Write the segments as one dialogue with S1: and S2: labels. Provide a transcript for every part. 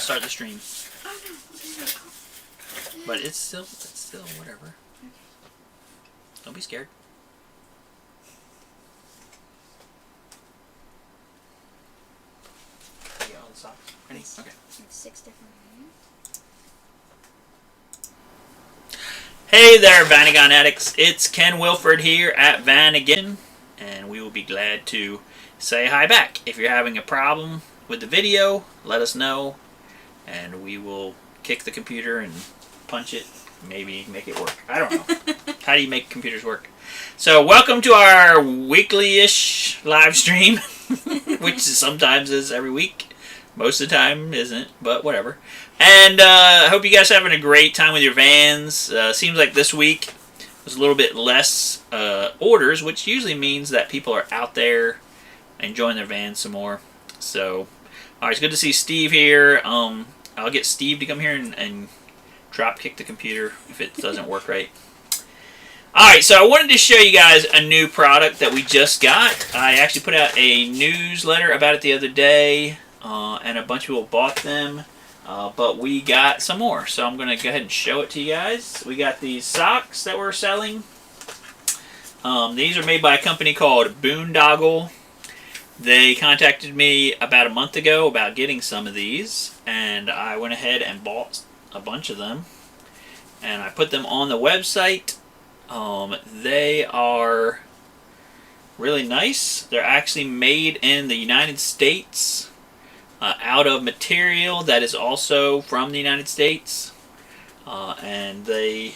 S1: to start the stream.
S2: Oh no.
S1: But it's still whatever.
S2: Okay.
S1: Don't be scared. You got all the socks ready? Okay.
S2: Like 6 different ones.
S1: Hey there, Vanagon addicts. It's Ken Wilford here at Vanagon, and we will be glad to say hi back. If you're having a problem with the video, let us know, and we will kick the computer and punch it, maybe make it work. I don't know. How do you make computers work? So welcome to our weekly-ish live stream, which sometimes is every week. Most of the time isn't, but whatever. And I hope you guys are having a great time with your vans. Seems like this week was a little bit less orders, which usually means that people are out there enjoying their vans some more. So, alright, it's good to see Steve here. I'll get Steve to come here and drop kick the computer if it doesn't work right. Alright, so I wanted to show you guys a new product that we just got. I actually put out a newsletter about it the other day, and a bunch of people bought them. But we got some more, so I'm going to go ahead and show it to you guys. We got these socks that we're selling. These are made by a company called Boondoggle. They contacted me about a month ago about getting some of these, and I went ahead and bought a bunch of them. And I put them on the website. They are really nice. They're actually made in the United States. Out of material that is also from the United States, and they're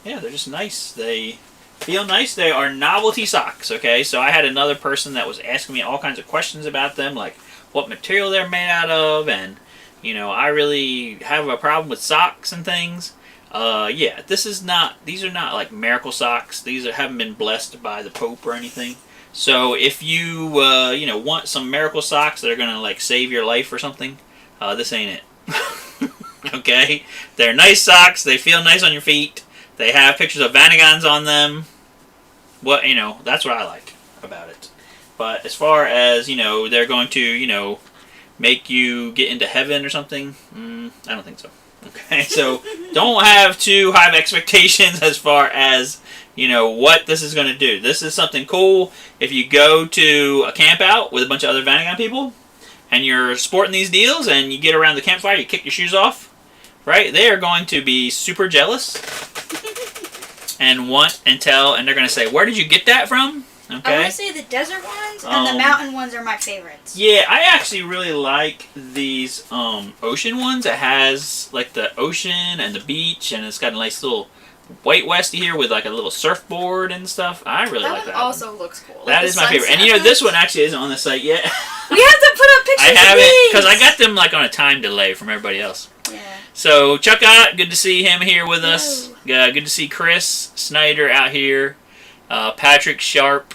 S1: just nice. They feel nice. They are novelty socks. Okay, so I had another person that was asking me all kinds of questions about them, like what material they're made out of, and I really have a problem with socks and things. Yeah, these are not like miracle socks. These haven't been blessed by the Pope or anything. So if you want some miracle socks that are gonna like save your life or something, this ain't it. Okay, they're nice socks. They feel nice on your feet. They have pictures of Vanagons on them. That's what I like about it. But as far as they're going to make you get into heaven or something, I don't think so. Okay, so don't have too high expectations as far as what this is going to do. This is something cool. If you go to a camp out with a bunch of other Vanagon people and you're sporting these deals and you get around the campfire, you kick your shoes off, right? They are going to be super jealous and they're going to say, "Where did you get that from?" Okay.
S2: I want to say the desert ones and the mountain ones are my favorites.
S1: Yeah, I actually really like these ocean ones. It has like the ocean and the beach, and it's got a nice little white westy here with like a little surfboard and stuff. I really like that.
S2: That one also looks cool.
S1: That is my favorite. And this one actually isn't on the site yet.
S2: We have to put up pictures
S1: I have
S2: of
S1: it because I got them like on a time delay from everybody else.
S2: Yeah.
S1: So Chuck Ott, good to see him here with us. Good to see Chris Snyder out here. Patrick Sharp.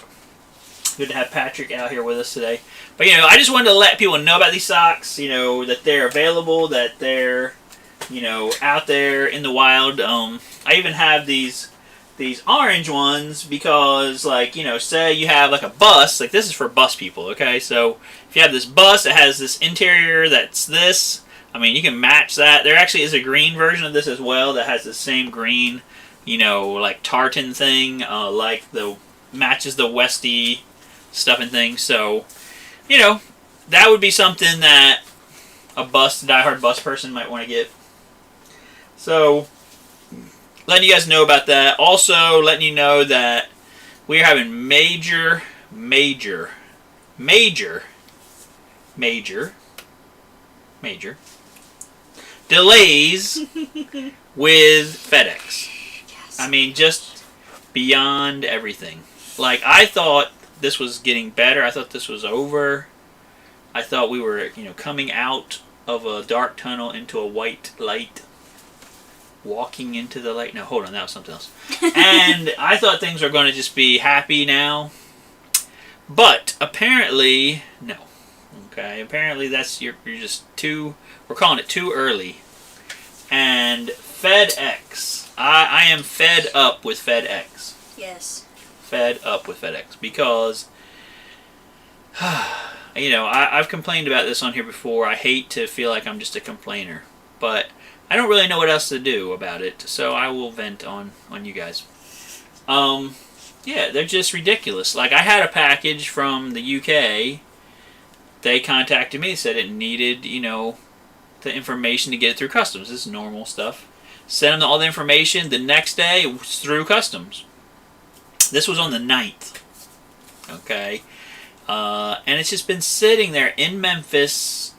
S1: Good to have Patrick out here with us today. But I just wanted to let people know about these socks. That they're available, that they're out there in the wild. I even have these orange ones because, like, say you have like a bus, like this is for bus people, okay? So if you have this bus that has this interior that's this, I mean, you can match that. There actually is a green version of this as well that has the same green, like tartan thing, like matches the Westy stuff and things. So, that would be something that a diehard bus person might want to get. So, letting you guys know about that. Also, letting you know that we are having major delays with FedEx.
S2: Yes.
S1: I mean, just beyond everything. Like, I thought this was getting better. I thought this was over. I thought we were, coming out of a dark tunnel into a white light. Walking into the light. No, hold on, that was something else. And I thought things were going to just be happy now. But apparently, no. Okay, apparently you're just we're calling it too early. And FedEx. I am fed up with FedEx.
S2: Yes.
S1: Fed up with FedEx because I've complained about this on here before. I hate to feel like I'm just a complainer, but I don't really know what else to do about it, so I will vent on you guys. Yeah, they're just ridiculous. Like, I had a package from the UK. They contacted me, said it needed, the information to get it through customs. This is normal stuff. Sent them all the information. The next day, it was through customs. This was on the 9th. Okay? And it's just been sitting there in Memphis,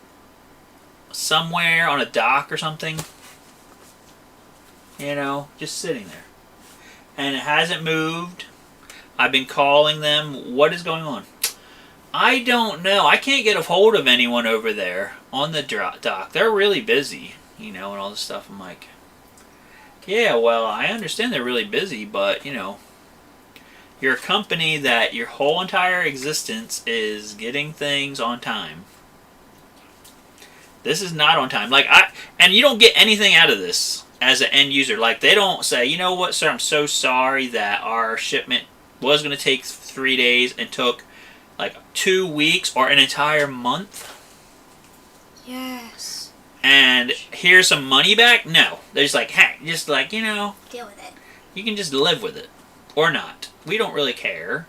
S1: somewhere on a dock or something. Just sitting there. And it hasn't moved. I've been calling them. What is going on? I don't know. I can't get a hold of anyone over there on the dock. They're really busy, and all this stuff. I'm like, yeah, well, I understand they're really busy, but, you're a company that your whole entire existence is getting things on time. This is not on time. And you don't get anything out of this as an end user. Like, they don't say, you know what, sir, I'm so sorry that our shipment was going to take 3 days and took 2 weeks or an entire month.
S2: Yes.
S1: And here's some money back? No. They're just like, hey, just deal
S2: with it.
S1: You can just live with it. Or not. We don't really care.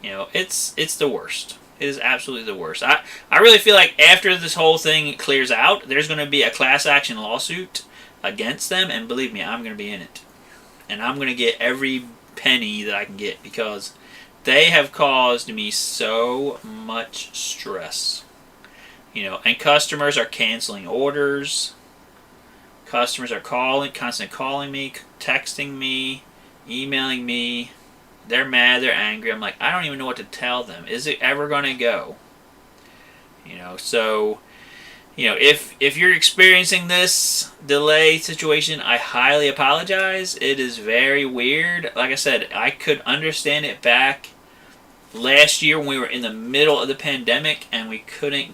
S1: It's the worst. It is absolutely the worst. I really feel like after this whole thing clears out, there's going to be a class action lawsuit against them, and believe me, I'm going to be in it. And I'm going to get every penny that I can get, because they have caused me so much stress. And customers are canceling orders. Customers are constantly calling me, texting me, emailing me. They're mad, they're angry. I'm like, I don't even know what to tell them. Is it ever going to go? So, if you're experiencing this delay situation, I highly apologize. It is very weird. Like I said, I could understand it back last year when we were in the middle of the pandemic and we couldn't,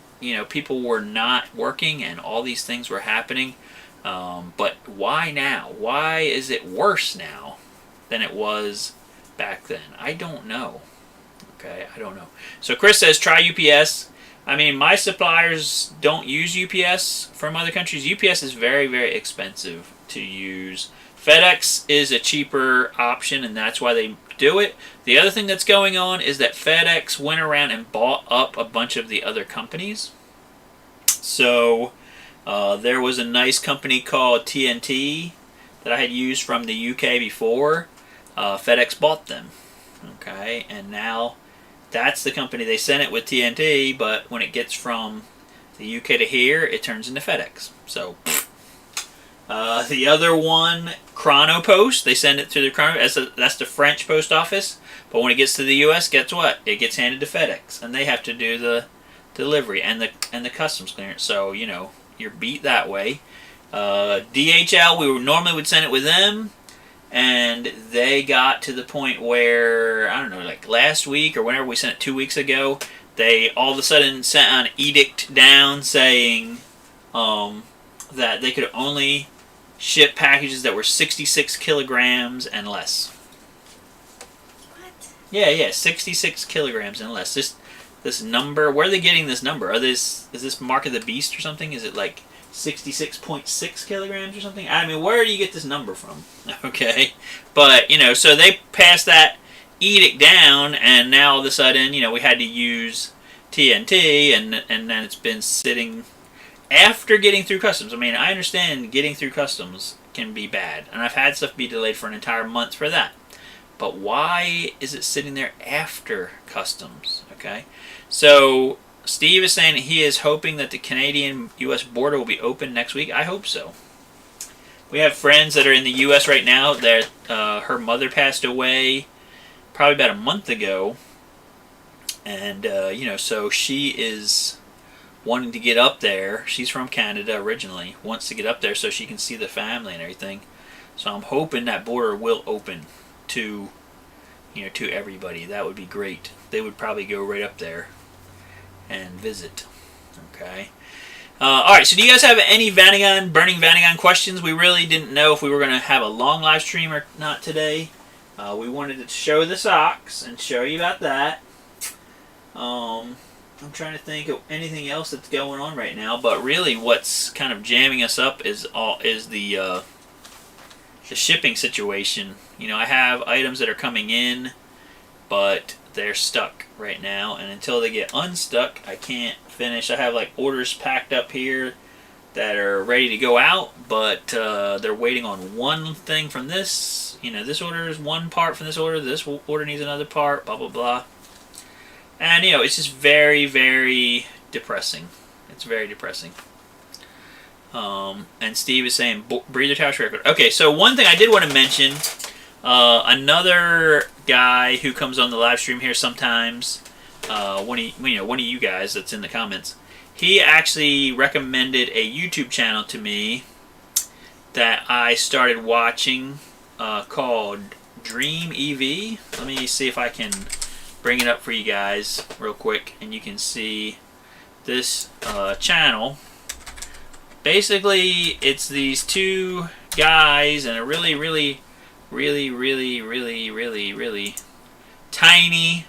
S1: people were not working and all these things were happening. But why now? Why is it worse now than it was back then? I don't know. Okay, I don't know. So Chris says, try UPS. I mean, my suppliers don't use UPS from other countries. UPS is very, very expensive to use. FedEx is a cheaper option, and that's why they do it. The other thing that's going on is that FedEx went around and bought up a bunch of the other companies. So there was a nice company called TNT that I had used from the UK before. FedEx bought them. Okay, and now that's the company. They sent it with TNT, but when it gets from the UK to here, it turns into FedEx. So the other one, Chronopost, they send it to the that's the French post office. But when it gets to the US, guess what? It gets handed to FedEx, and they have to do the delivery and the customs clearance. So you're beat that way. DHL, we normally would send it with them. And they got to the point where, I don't know, like last week or whenever we sent it 2 weeks ago, they all of a sudden sent an edict down saying that they could only ship packages that were 66 kilograms and less.
S2: What?
S1: Yeah, 66 kilograms and less. This number, where are they getting this number? Is this Mark of the Beast or something? Is it like 66.6 kilograms or something? I mean, where do you get this number from? Okay. But, so they passed that edict down, and now all of a sudden, we had to use TNT, and then it's been sitting after getting through customs. I mean, I understand getting through customs can be bad, and I've had stuff be delayed for an entire month for that. But why is it sitting there after customs? Okay. So Steve is saying that he is hoping that the Canadian-U.S. border will be open next week. I hope so. We have friends that are in the U.S. right now that her mother passed away probably about a month ago. And, so she is wanting to get up there. She's from Canada originally. Wants to get up there so she can see the family and everything. So I'm hoping that border will open to, to everybody. That would be great. They would probably go right up there and visit. Okay. Alright, so do you guys have any burning Vanagon questions? We really didn't know if we were going to have a long live stream or not today. We wanted to show the socks and show you about that. I'm trying to think of anything else that's going on right now, but really, what's kind of jamming us up is the shipping situation. You know, I have items that are coming in, but they're stuck right now, and until they get unstuck, I can't finish. I have like orders packed up here that are ready to go out, but they're waiting on one thing from this. You know, this order is one part from this order. This order needs another part. Blah blah blah. And you know, it's just very, very depressing. It's very depressing. And Steve is saying breather tower record. Okay, so one thing I did want to mention. Another guy who comes on the live stream here sometimes, one of you guys that's in the comments, he actually recommended a YouTube channel to me that I started watching called Dream EV. Let me see if I can bring it up for you guys real quick, and you can see this channel. Basically, it's these two guys in a really tiny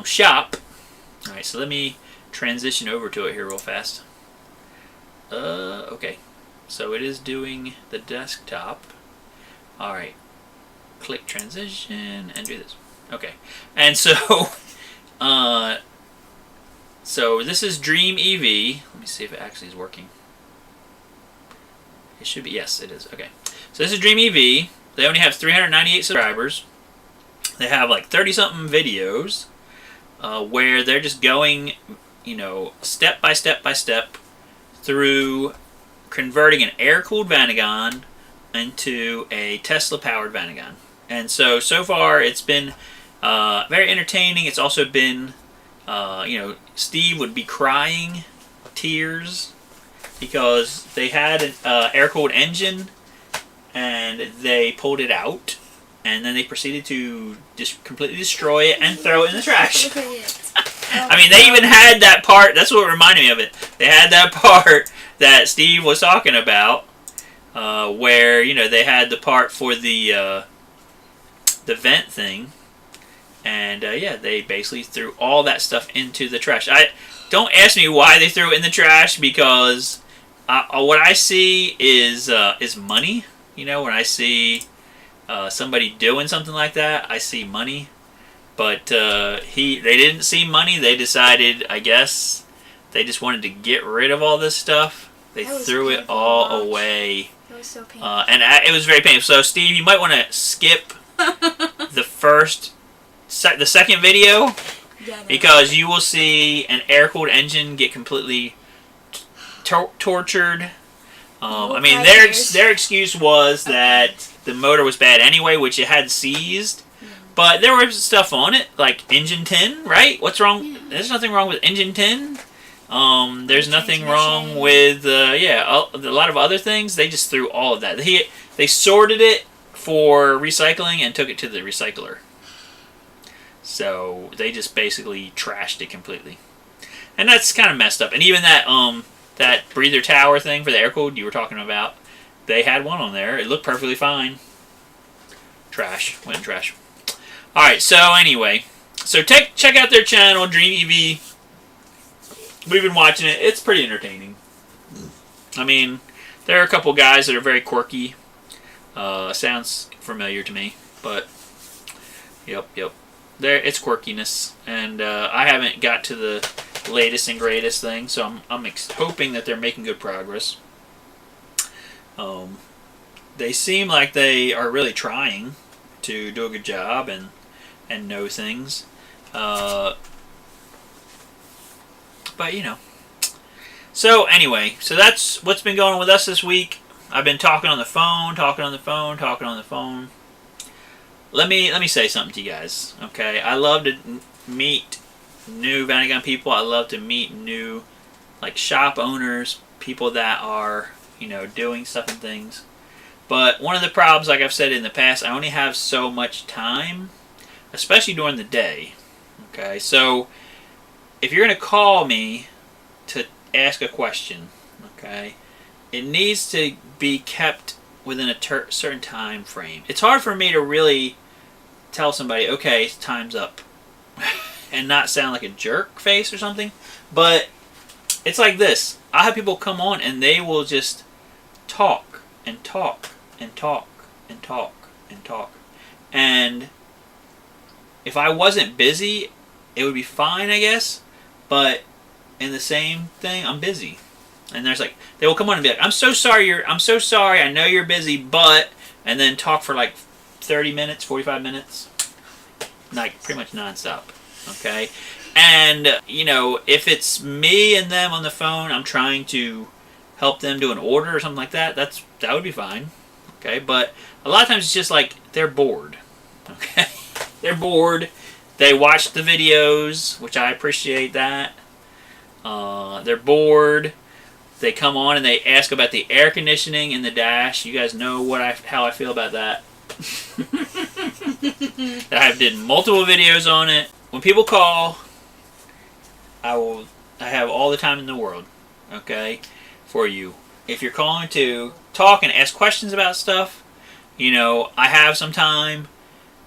S1: shop. Alright, so let me transition over to it here real fast. Okay. So it is doing the desktop. Alright. Click transition and do this. Okay. And so so this is Dream EV. Let me see if it actually is working. It should be, yes, it is. Okay. So this is Dream EV. They only have 398 subscribers. They have like 30-something videos where they're just going, you know, step by step by step through converting an air-cooled Vanagon into a Tesla-powered Vanagon. And so far it's been very entertaining. It's also been, you know, Steve would be crying tears because they had an air-cooled engine and they pulled it out, and then they proceeded to just completely destroy it and throw it in the trash. I mean, they even had that part. That's what reminded me of it. They had that part that Steve was talking about, where, you know, they had the part for the vent thing, and yeah, they basically threw all that stuff into the trash. Don't ask me why they threw it in the trash, because what I see is money. You know, when I see somebody doing something like that, I see money. But they didn't see money. They decided, I guess, they just wanted to get rid of all this stuff. They threw it all away.
S2: It was so painful.
S1: And it was very painful. So, Steve, you might want to skip the second video, because you will see an air-cooled engine get completely tortured. I mean, their excuse was that the motor was bad anyway, which it had seized. But there was stuff on it, like engine tin, right? What's wrong? Yeah. There's nothing wrong with engine tin. There's nothing wrong with, a lot of other things. They just threw all of that. They sorted it for recycling and took it to the recycler. So they just basically trashed it completely. And that's kind of messed up. And even that breather tower thing for the air cooled you were talking about, they had one on there. It looked perfectly fine. Trash. Went in trash. Alright, so anyway. So check out their channel, Dream EV. We've been watching it. It's pretty entertaining. I mean, there are a couple guys that are very quirky. Sounds familiar to me. But, yep. It's quirkiness. And I haven't got to the latest and greatest thing, so I'm hoping that they're making good progress. They seem like they are really trying to do a good job and know things. But, you know. So, anyway. So, that's what's been going on with us this week. I've been talking on the phone. Let me say something to you guys, okay? I love to meet new Vanagon people. I love to meet new, like, shop owners, people that are, you know, doing stuff and things. But one of the problems, like I've said in the past, I only have so much time, especially during the day. Okay, so if you're going to call me to ask a question, okay, it needs to be kept within a certain time frame. It's hard for me to really tell somebody, okay, time's up. and not sound like a jerk face or something. But it's like this. I have people come on and they will just talk and talk and talk and talk and talk. And if I wasn't busy, it would be fine, I guess. But in the same thing, I'm busy. And there's like, they will come on and be like, I'm so sorry, I know you're busy, but, and then talk for like 30 minutes, 45 minutes. Like, pretty much nonstop. Okay? And, you know, if it's me and them on the phone, I'm trying to help them do an order or something like that, that would be fine. Okay? But a lot of times it's just like, they're bored. Okay? They're bored. They watch the videos, which I appreciate that. They're bored. They come on and they ask about the air conditioning in the dash. You guys know how I feel about that. I have did multiple videos on it. When people call, I have all the time in the world, okay, for you. If you're calling to talk and ask questions about stuff, you know, I have some time,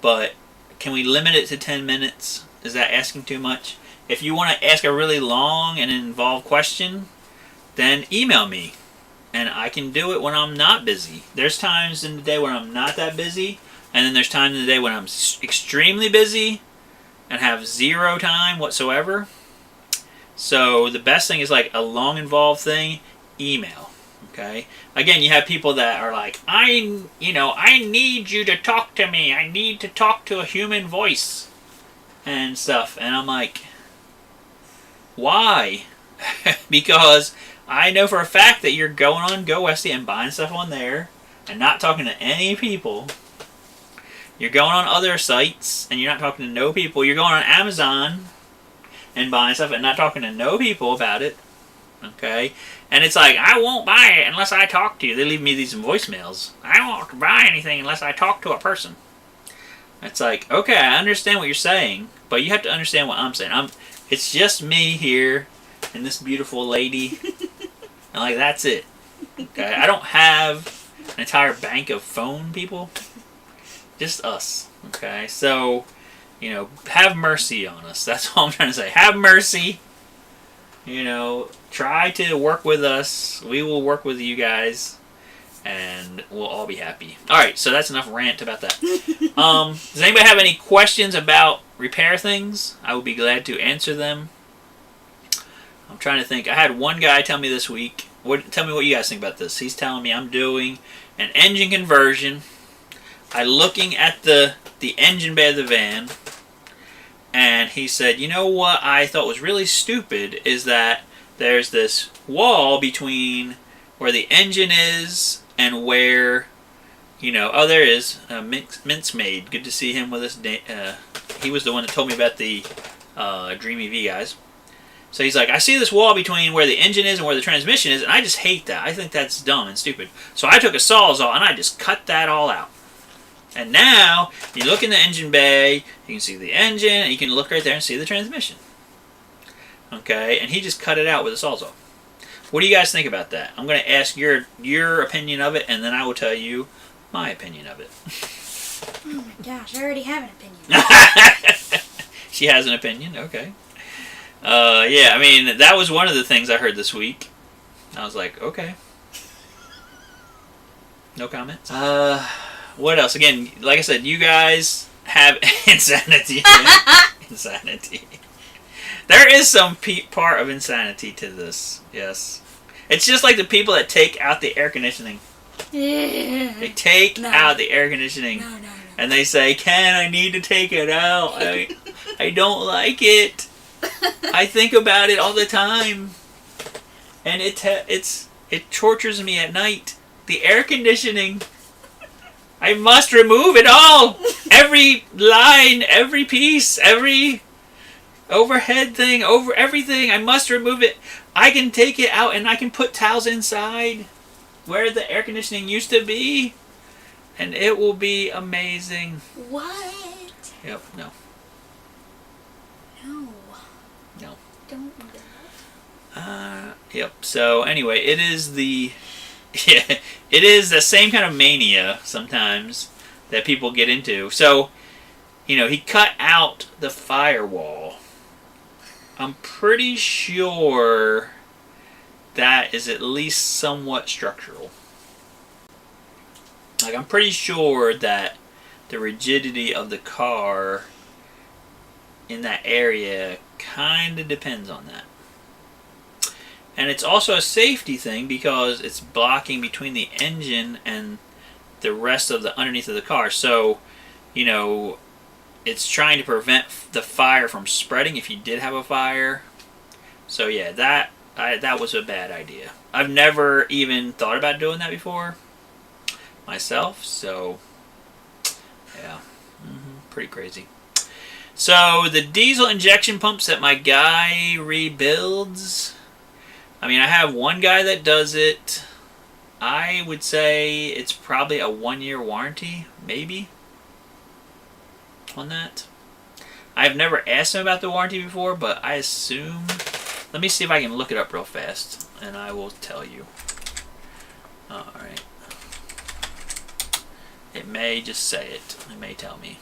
S1: but can we limit it to 10 minutes? Is that asking too much? If you want to ask a really long and involved question, then email me. And I can do it when I'm not busy. There's times in the day when I'm not that busy. And then there's times in the day when I'm extremely busy and have zero time whatsoever. So the best thing is like a long involved thing, email. Okay? Again, you have people that are like, I need you to talk to me. I need to talk to a human voice. And stuff. And I'm like, why? Because I know for a fact that you're going on GoWesty and buying stuff on there and not talking to any people. You're going on other sites and you're not talking to no people. You're going on Amazon and buying stuff and not talking to no people about it. Okay? And it's like, I won't buy it unless I talk to you. They leave me these voicemails. I won't buy anything unless I talk to a person. It's like, okay, I understand what you're saying, but you have to understand what I'm saying. It's just me here and this beautiful lady. And like, that's it. Okay? I don't have an entire bank of phone people. Just us. Okay? So, you know, have mercy on us. That's all I'm trying to say. Have mercy. You know, try to work with us. We will work with you guys. And we'll all be happy. Alright, so that's enough rant about that. Does anybody have any questions about repair things? I would be glad to answer them. I'm trying to think. I had one guy tell me this week. Tell me what you guys think about this. He's telling me I'm doing an engine conversion. I'm looking at the engine bay of the van. And he said, you know what I thought was really stupid is that there's this wall between where the engine is and where, you know, oh, there is Mince Maid. Good to see him with us. He was the one that told me about the Dream EV guys. So he's like, I see this wall between where the engine is and where the transmission is, and I just hate that. I think that's dumb and stupid. So I took a Sawzall and I just cut that all out. And now, you look in the engine bay, you can see the engine, and you can look right there and see the transmission. Okay, and he just cut it out with a Sawzall. What do you guys think about that? I'm going to ask your opinion of it, and then I will tell you my opinion of it.
S2: Oh my gosh, I already have an opinion.
S1: She has an opinion, okay. Yeah, I mean, that was one of the things I heard this week. I was like, okay. No comments? What else? Again, like I said, you guys have insanity. Insanity. There is some part of insanity to this, yes. It's just like the people that take out the air conditioning. They take out the air conditioning.
S2: No.
S1: And they say, Ken, I need to take it out. I don't like it. I think about it all the time. And it tortures me at night. The air conditioning. I must remove it all. Every line, every piece, every overhead thing, over everything. I must remove it. I can take it out and I can put towels inside where the air conditioning used to be. And it will be amazing.
S2: What?
S1: Yep, no. No.
S2: Don't do that.
S1: Yep. So anyway, it is the same kind of mania sometimes that people get into. So, you know, he cut out the firewall I'm pretty sure that is at least somewhat structural. Like, I'm pretty sure that the rigidity of the car in that area kind of depends on that. And it's also a safety thing because it's blocking between the engine and the rest of the underneath of the car. So, you know, it's trying to prevent the fire from spreading if you did have a fire. So yeah, that was a bad idea. I've never even thought about doing that before myself. So yeah, pretty crazy. So the diesel injection pumps that my guy rebuilds, I mean, I have one guy that does it. I would say it's probably a 1-year warranty, maybe, on that. I've never asked him about the warranty before, but I assume... Let me see if I can look it up real fast, and I will tell you. Alright. It may just say it. It may tell me.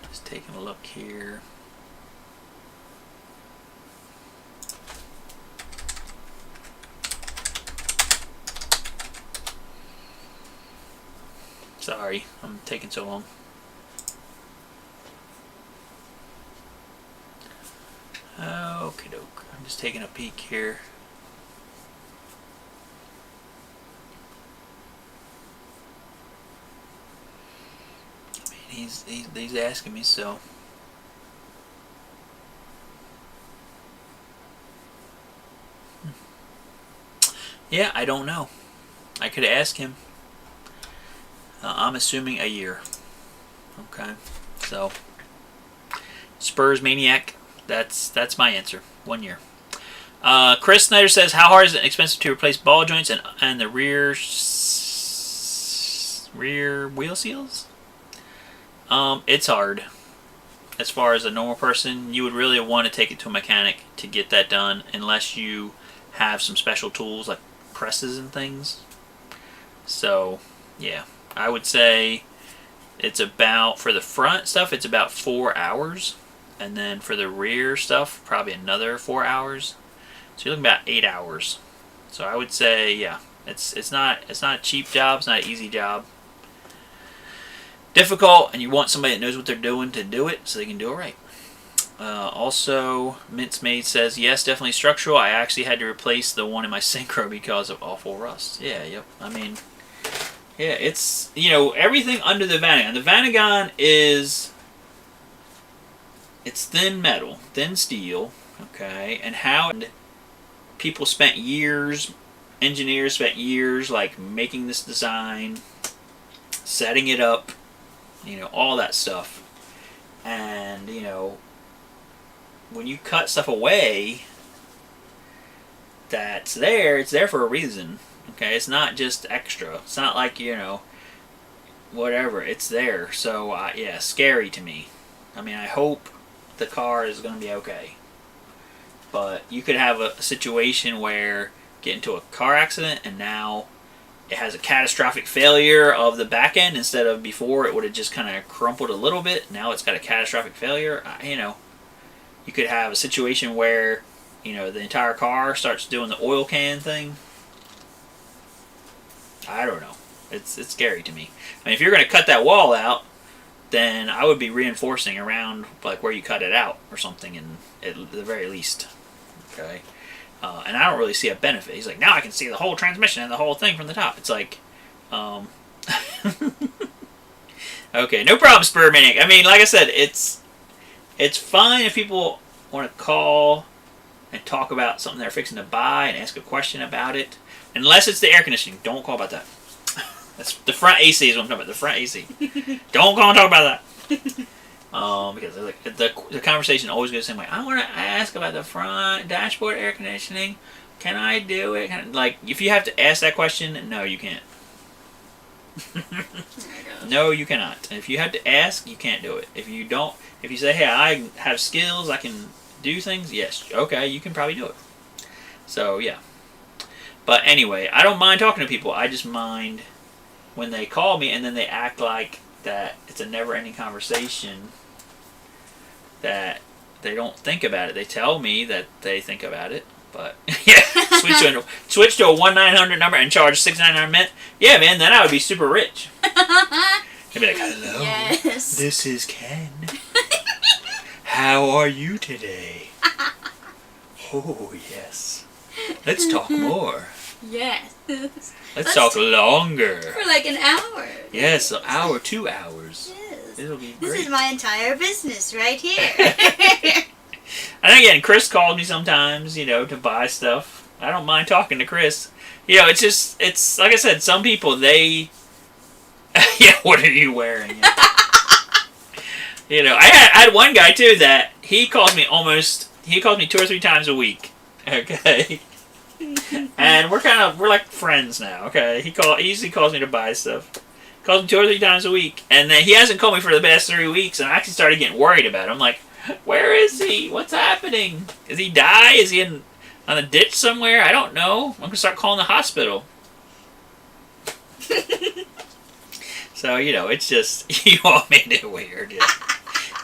S1: Just taking a look here. Sorry, I'm taking so long. Okie doke. I'm just taking a peek here. I mean, he's asking me, so. Yeah, I don't know. I could ask him. I'm assuming a year. Okay, so Spurs Maniac. That's my answer. 1 year. Chris Snyder says, how hard is it expensive to replace ball joints and the rear wheel seals? It's hard. As far as a normal person, you would really want to take it to a mechanic to get that done, unless you have some special tools like presses and things. So yeah, I would say it's about, for the front stuff, it's about 4 hours. And then for the rear stuff, probably another 4 hours. So you're looking about 8 hours. So I would say, yeah, it's not a cheap job. It's not an easy job. Difficult, and you want somebody that knows what they're doing to do it, so they can do it right. Also, Mincemeat says, yes, definitely structural. I actually had to replace the one in my Synchro because of awful rust. Yeah, yep. I mean, yeah, it's, you know, everything under the Vanagon. The Vanagon is, it's thin metal, thin steel, okay, and how people spent years, engineers spent years, like, making this design, setting it up, you know, all that stuff. And, you know, when you cut stuff away that's there, it's there for a reason. Okay, it's not just extra. It's not like, you know, whatever. It's there. So, yeah, scary to me. I mean, I hope the car is going to be okay. But you could have a situation where get into a car accident and now it has a catastrophic failure of the back end instead of before it would have just kind of crumpled a little bit. Now it's got a catastrophic failure. You know, you could have a situation where, you know, the entire car starts doing the oil can thing. I don't know. It's scary to me. I mean, if you're going to cut that wall out, then I would be reinforcing around like where you cut it out or something, at the very least. Okay. And I don't really see a benefit. He's like, now I can see the whole transmission and the whole thing from the top. It's like, okay, no problem, Spurmanic. I mean, like I said, it's fine if people want to call and talk about something they're fixing to buy and ask a question about it. Unless it's the air conditioning. Don't call about that. That's the front AC is what I'm talking about. The front AC. Don't call and talk about that. Because like, the conversation always goes the same way. I want to ask about the front dashboard air conditioning. Can I do it? Like, if you have to ask that question, no, you can't. No, you cannot. If you have to ask, you can't do it. If you don't, if you say, hey, I have skills, I can do things, yes, okay, you can probably do it. So, yeah. But anyway, I don't mind talking to people. I just mind when they call me and then they act like that it's a never-ending conversation, that they don't think about it. They tell me that they think about it, but yeah, switch to a 1-900 number and charge $6.99 a minute. Yeah, man, then I would be super rich. They'd be like, hello,
S2: yes.
S1: This is Ken. How are you today? Oh, yes. Let's talk more.
S2: Yes.
S1: Let's talk longer.
S2: For like an hour.
S1: Yes, an hour, 2 hours.
S2: Yes.
S1: It'll be great.
S2: This is my entire business right here.
S1: And again, Chris calls me sometimes, to buy stuff. I don't mind talking to Chris. It's like I said, some people, they... yeah, what are you wearing? I had one guy, too, that he calls me 2 or 3 times a week. Okay? And we're like friends now, okay? He usually calls me to buy stuff. Calls me 2 or 3 times a week. And then he hasn't called me for the past 3 weeks, and I actually started getting worried about him. I'm like, where is he? What's happening? Is he die? Is he on a ditch somewhere? I don't know. I'm going to start calling the hospital. So, it's just, you all made it weird.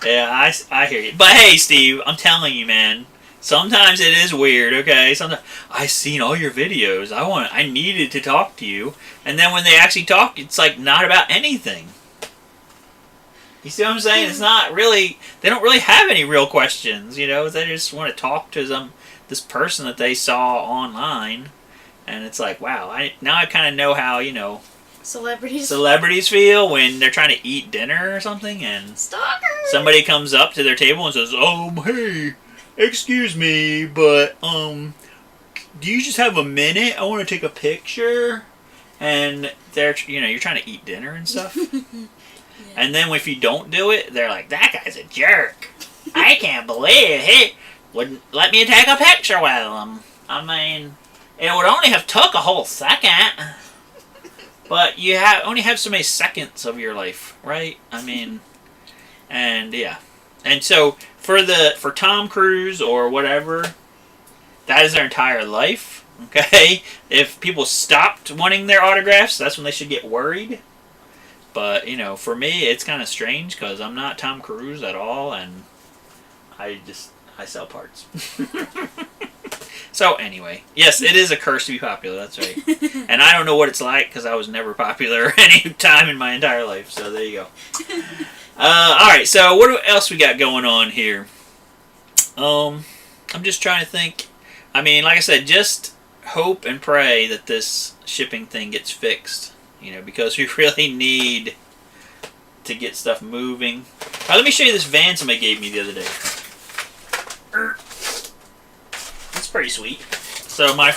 S1: Yeah, I hear you. But hey, Steve, I'm telling you, man, sometimes it is weird, okay? Sometimes, I've seen all your videos. I needed to talk to you. And then when they actually talk, it's like not about anything. You see what I'm saying? It's not really, they don't really have any real questions, They just want to talk to this person that they saw online. And it's like, wow, now I kind of know how, Celebrities feel when they're trying to eat dinner or something, and
S2: Stalkers!
S1: Somebody comes up to their table and says, hey, excuse me, but, do you just have a minute? I want to take a picture. And they're, you're trying to eat dinner and stuff. Yeah. And then if you don't do it, they're like, that guy's a jerk. I can't believe he wouldn't let me take a picture with him. I mean, it would only have took a whole second. But you only have so many seconds of your life, right? I mean, and yeah. And so for Tom Cruise or whatever, that is their entire life, okay? If people stopped wanting their autographs, that's when they should get worried. But, for me, it's kind of strange because I'm not Tom Cruise at all, and I sell parts. So anyway, yes, it is a curse to be popular, that's right. And I don't know what it's like because I was never popular any time in my entire life, so there you go. Alright, so what else we got going on here? I'm just trying to think. I mean, like I said, just hope and pray that this shipping thing gets fixed, because we really need to get stuff moving. Alright, let me show you this van somebody gave me the other day. Pretty sweet. So I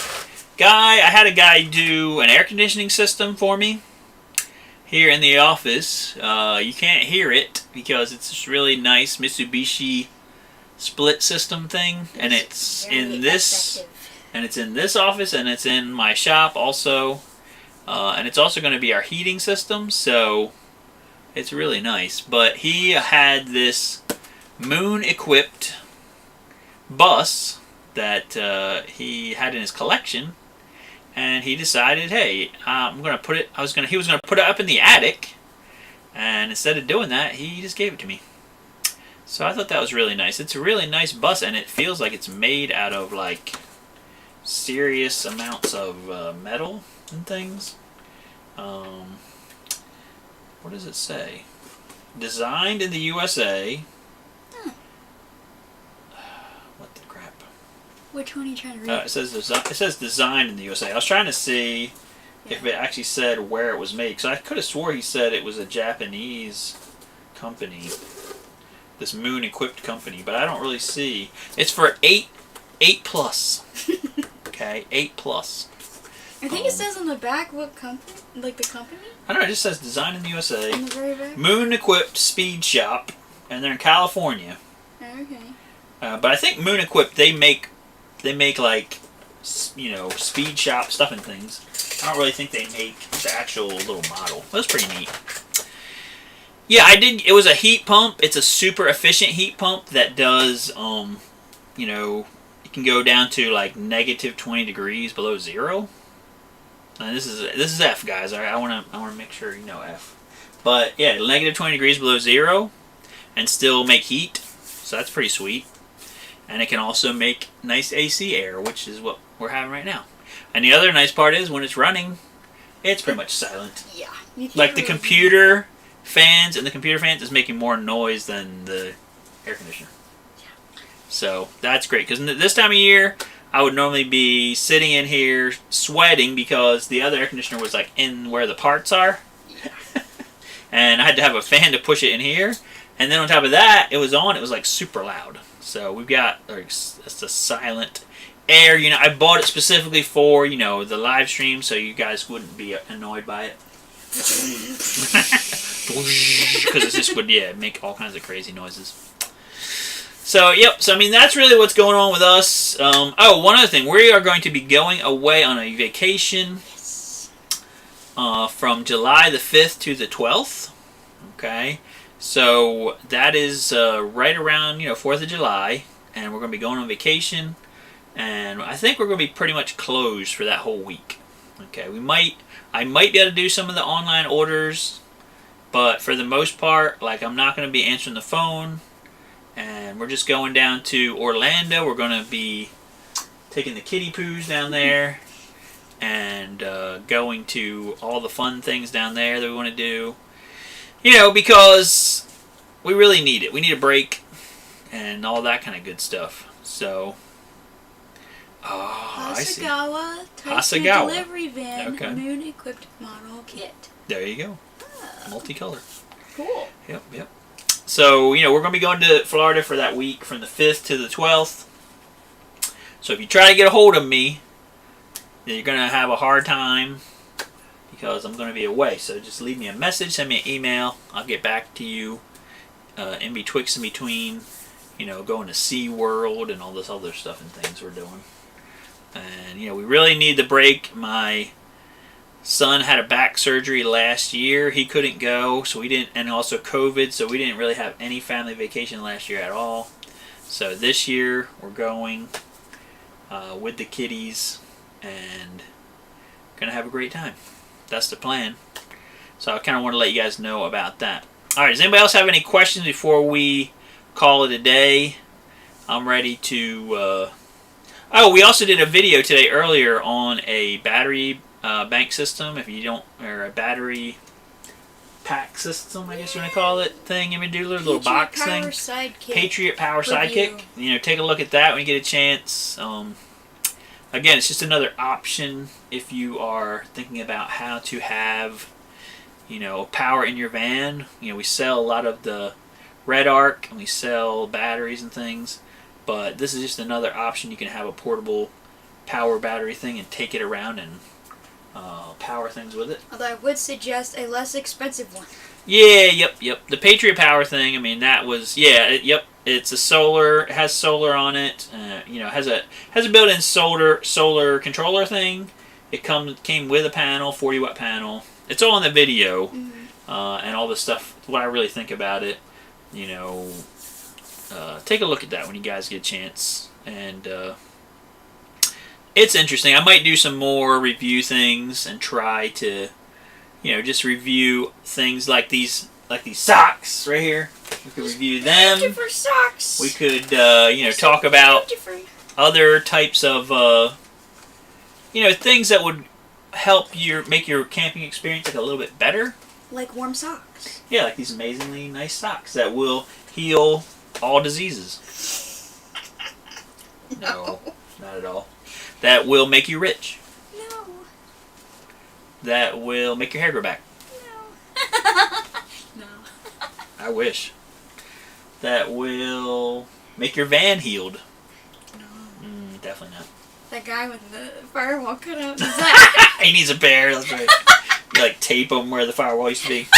S1: had a guy do an air conditioning system for me here in the office. You can't hear it because it's this really nice Mitsubishi split system thing, and it's in this office, and it's in my shop also, and it's also going to be our heating system. So it's really nice. But he had this moon-equipped bus that he had in his collection, and he decided, hey, he was gonna put it up in the attic, and instead of doing that, he just gave it to me. So I thought that was really nice. It's a really nice bus, and it feels like it's made out of like serious amounts of metal and things. What does it say? Designed in the USA.
S2: Which one are you trying to read?
S1: It says designed in the USA. I was trying to see if it actually said where it was made. Because I could have swore he said it was a Japanese company. This moon-equipped company. But I don't really see. It's for 8 plus. Okay, 8 plus.
S2: I think it says on the back what company, like the company?
S1: I don't know, it just says designed in the USA.
S2: On the very back?
S1: Moon-equipped speed shop. And they're in California.
S2: Okay.
S1: But I think moon-equipped, they make like, speed shop stuff and things. I don't really think they make the actual little model. That's pretty neat. Yeah, it was a heat pump. It's a super efficient heat pump that does, it can go down to like -20 degrees below zero. This is F, guys. I want to make sure you know F. But yeah, negative 20 degrees below zero, and still make heat. So that's pretty sweet. And it can also make nice AC air, which is what we're having right now. And the other nice part is when it's running, it's pretty much silent.
S2: Yeah.
S1: Like the computer fans, and the computer fans is making more noise than the air conditioner. Yeah. So that's great, because this time of year, I would normally be sitting in here sweating because the other air conditioner was like in where the parts are. Yeah. And I had to have a fan to push it in here. And then on top of that, it was like super loud. So we've got it's a silent air. You know, I bought it specifically for, you know, the live stream so you guys wouldn't be annoyed by it. Because it just would, yeah, make all kinds of crazy noises. So, yep. So, I mean, that's really what's going on with us. Oh, one other thing. We are going to be going away on a vacation from July the 5th to the 12th. Okay. So, that is right around, 4th of July. And we're going to be going on vacation. And I think we're going to be pretty much closed for that whole week. Okay. I might be able to do some of the online orders. But for the most part, like, I'm not going to be answering the phone. And we're just going down to Orlando. We're going to be taking the kiddie poos down there. And going to all the fun things down there that we want to do. You know, because we really need it. We need a break. And all that kind of good stuff. So. Oh,
S2: Hasegawa
S1: Hasegawa
S2: delivery van moon equipped model kit.
S1: There you go. Multicolor.
S2: Cool.
S1: Yep. So, we're going to be going to Florida for that week from the 5th to the 12th. So if you try to get a hold of me, then you're going to have a hard time because I'm going to be away. So just leave me a message, send me an email. I'll get back to you in between, going to SeaWorld and all this other stuff and things we're doing. And, we really need the break. My son had a back surgery last year. He couldn't go, so we didn't, and also COVID, so we didn't really have any family vacation last year at all. So this year we're going with the kiddies and gonna have a great time. That's the plan. So I kind of want to let you guys know about that. All right. Does anybody else have any questions before we call it a day? I'm ready to. Oh, we also did a video today earlier on a battery bank system, or a battery pack system, I guess you want to call it, little box thing. Patriot Power Sidekick. Take a look at that when you get a chance. Again, it's just another option if you are thinking about how to have, power in your van. We sell a lot of the Red Arc, and we sell batteries and things, but this is just another option. You can have a portable power battery thing and take it around and power things with it. Although
S2: I would suggest a less expensive one.
S1: Yeah, yep. The Patriot Power thing, I mean, that was, it's a solar, it has solar on it, has a built-in solar controller thing. It came with a panel, 40-watt panel. It's all in the video, and all the stuff, what I really think about it, take a look at that when you guys get a chance. And it's interesting. I might do some more review things and try to, just review things like these socks right here. We could review them.
S2: Thank you for socks.
S1: We could, talk about other types of, things that would help make your camping experience a little bit better.
S2: Like warm socks.
S1: Yeah, like these amazingly nice socks that will heal all diseases. No, not at all. That will make you rich.
S2: No.
S1: That will make your hair grow back.
S2: No.
S1: I wish. That will make your van healed.
S2: No.
S1: Definitely not.
S2: That guy with the firewall cut out.
S1: He needs a pair, that's right. You tape them where the firewall used to be.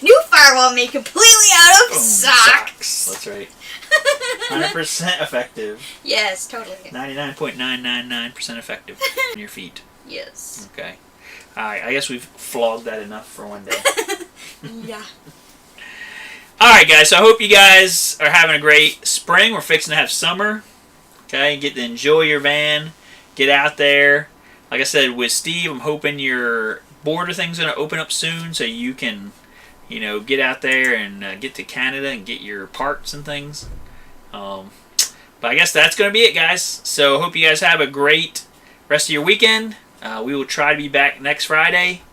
S2: New firewall made completely out of socks.
S1: That's right. 100% effective.
S2: Yes, totally.
S1: 99.999% effective on your feet.
S2: Yes.
S1: Okay. Alright, I guess we've flogged that enough for one day.
S2: Yeah.
S1: Alright, guys, so I hope you guys are having a great spring. We're fixing to have summer. Okay, get to enjoy your van. Get out there. like I said, with Steve, I'm hoping your border thing's going to open up soon so you can, get out there and get to Canada and get your parts and things. But I guess that's going to be it, guys. So hope you guys have a great rest of your weekend. We will try to be back next Friday.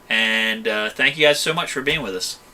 S1: And thank you guys so much for being with us.